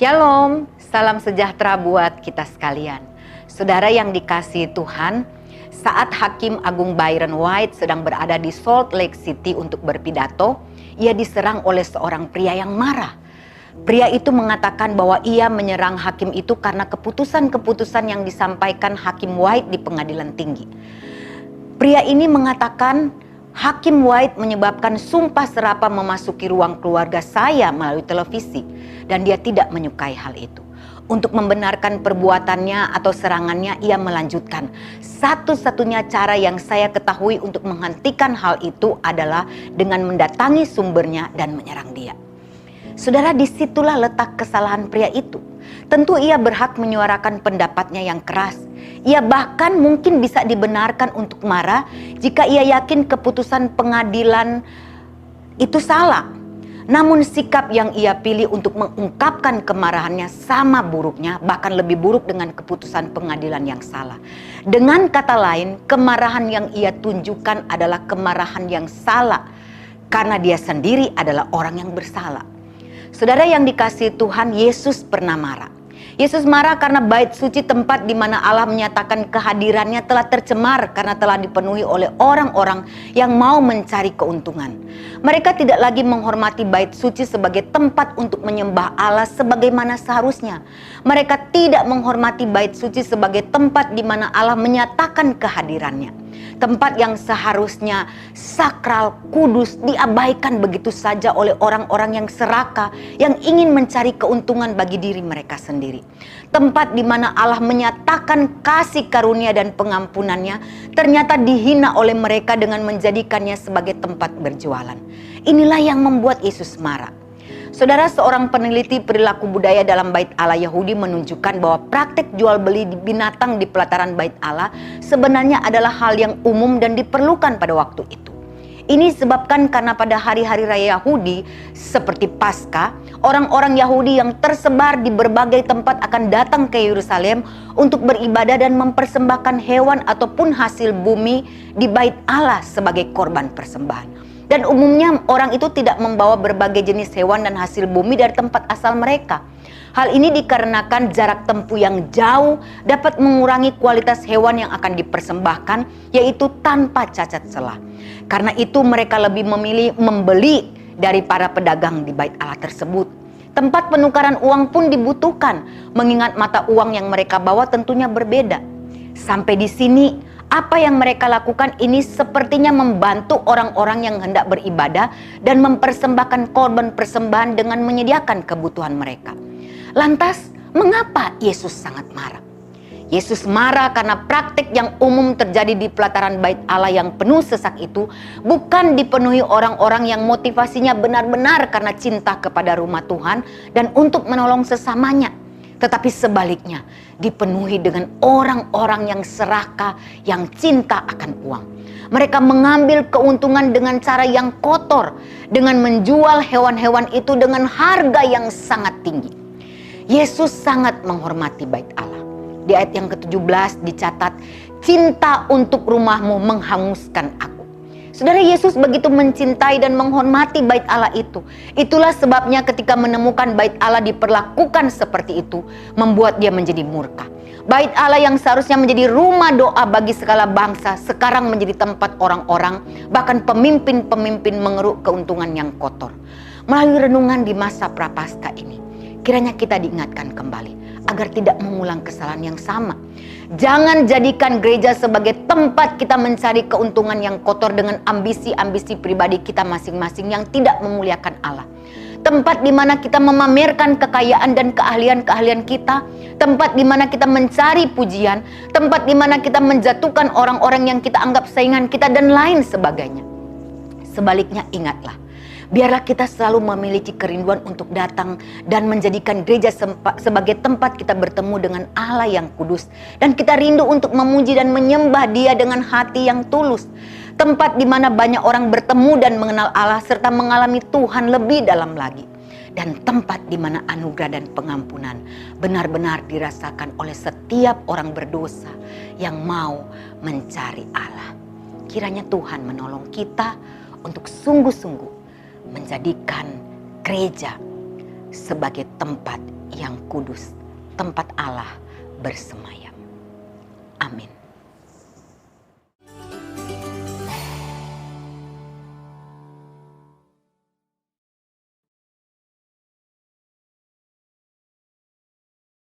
Shalom, salam sejahtera buat kita sekalian. Saudara yang dikasihi Tuhan, saat Hakim Agung Byron White sedang berada di Salt Lake City untuk berpidato, ia diserang oleh seorang pria yang marah. Pria itu mengatakan bahwa ia menyerang hakim itu karena keputusan-keputusan yang disampaikan Hakim White di pengadilan tinggi. Pria ini mengatakan, Hakim White menyebabkan sumpah serapah memasuki ruang keluarga saya melalui televisi dan dia tidak menyukai hal itu. Untuk membenarkan perbuatannya atau serangannya, ia melanjutkan, satu-satunya cara yang saya ketahui untuk menghentikan hal itu adalah dengan mendatangi sumbernya dan menyerang dia. Saudara, disitulah letak kesalahan pria itu. Tentu ia berhak menyuarakan pendapatnya yang keras. Ia bahkan mungkin bisa dibenarkan untuk marah jika ia yakin keputusan pengadilan itu salah. Namun sikap yang ia pilih untuk mengungkapkan kemarahannya sama buruknya, bahkan lebih buruk dengan keputusan pengadilan yang salah. Dengan kata lain, kemarahan yang ia tunjukkan adalah kemarahan yang salah karena dia sendiri adalah orang yang bersalah. Saudara yang dikasihi Tuhan, Yesus pernah marah. Yesus marah karena bait suci, tempat di mana Allah menyatakan kehadirannya, telah tercemar karena telah dipenuhi oleh orang-orang yang mau mencari keuntungan. Mereka tidak lagi menghormati bait suci sebagai tempat untuk menyembah Allah sebagaimana seharusnya. Mereka tidak menghormati bait suci sebagai tempat di mana Allah menyatakan kehadirannya. Tempat yang seharusnya sakral, kudus, diabaikan begitu saja oleh orang-orang yang serakah, yang ingin mencari keuntungan bagi diri mereka sendiri. Tempat di mana Allah menyatakan kasih karunia dan pengampunannya, ternyata dihina oleh mereka dengan menjadikannya sebagai tempat berjualan. Inilah yang membuat Yesus marah. Saudara, seorang peneliti perilaku budaya dalam bait Allah Yahudi menunjukkan bahwa praktek jual beli binatang di pelataran bait Allah sebenarnya adalah hal yang umum dan diperlukan pada waktu itu. Ini disebabkan karena pada hari-hari raya Yahudi seperti Paskah, orang-orang Yahudi yang tersebar di berbagai tempat akan datang ke Yerusalem untuk beribadah dan mempersembahkan hewan ataupun hasil bumi di bait Allah sebagai korban persembahan. Dan umumnya orang itu tidak membawa berbagai jenis hewan dan hasil bumi dari tempat asal mereka. Hal ini dikarenakan jarak tempuh yang jauh dapat mengurangi kualitas hewan yang akan dipersembahkan, yaitu tanpa cacat celah. Karena itu mereka lebih memilih membeli dari para pedagang di bait Allah tersebut. Tempat penukaran uang pun dibutuhkan, mengingat mata uang yang mereka bawa tentunya berbeda. Sampai di sini, apa yang mereka lakukan ini sepertinya membantu orang-orang yang hendak beribadah dan mempersembahkan korban persembahan dengan menyediakan kebutuhan mereka. Lantas, mengapa Yesus sangat marah? Yesus marah karena praktik yang umum terjadi di pelataran bait Allah yang penuh sesak itu bukan dipenuhi orang-orang yang motivasinya benar-benar karena cinta kepada rumah Tuhan dan untuk menolong sesamanya. Tetapi sebaliknya dipenuhi dengan orang-orang yang serakah, yang cinta akan uang. Mereka mengambil keuntungan dengan cara yang kotor, dengan menjual hewan-hewan itu dengan harga yang sangat tinggi. Yesus sangat menghormati bait Allah. Di ayat yang ke-17 dicatat, cinta untuk rumahmu menghanguskan aku. Saudara, Yesus begitu mencintai dan menghormati bait Allah itu. Itulah sebabnya ketika menemukan bait Allah diperlakukan seperti itu, membuat dia menjadi murka. Bait Allah yang seharusnya menjadi rumah doa bagi segala bangsa, sekarang menjadi tempat orang-orang, bahkan pemimpin-pemimpin mengeruk keuntungan yang kotor. Melalui renungan di masa Prapaskah ini, kiranya kita diingatkan kembali agar tidak mengulang kesalahan yang sama. Jangan jadikan gereja sebagai tempat kita mencari keuntungan yang kotor dengan ambisi-ambisi pribadi kita masing-masing yang tidak memuliakan Allah. Tempat di mana kita memamerkan kekayaan dan keahlian-keahlian kita, tempat di mana kita mencari pujian, tempat di mana kita menjatuhkan orang-orang yang kita anggap saingan kita dan lain sebagainya. Sebaliknya, ingatlah, biarlah kita selalu memiliki kerinduan untuk datang dan menjadikan gereja sebagai tempat kita bertemu dengan Allah yang kudus. Dan kita rindu untuk memuji dan menyembah Dia dengan hati yang tulus. Tempat di mana banyak orang bertemu dan mengenal Allah serta mengalami Tuhan lebih dalam lagi. Dan tempat di mana anugerah dan pengampunan benar-benar dirasakan oleh setiap orang berdosa yang mau mencari Allah. Kiranya Tuhan menolong kita untuk sungguh-sungguh menjadikan gereja sebagai tempat yang kudus, tempat Allah bersemayam.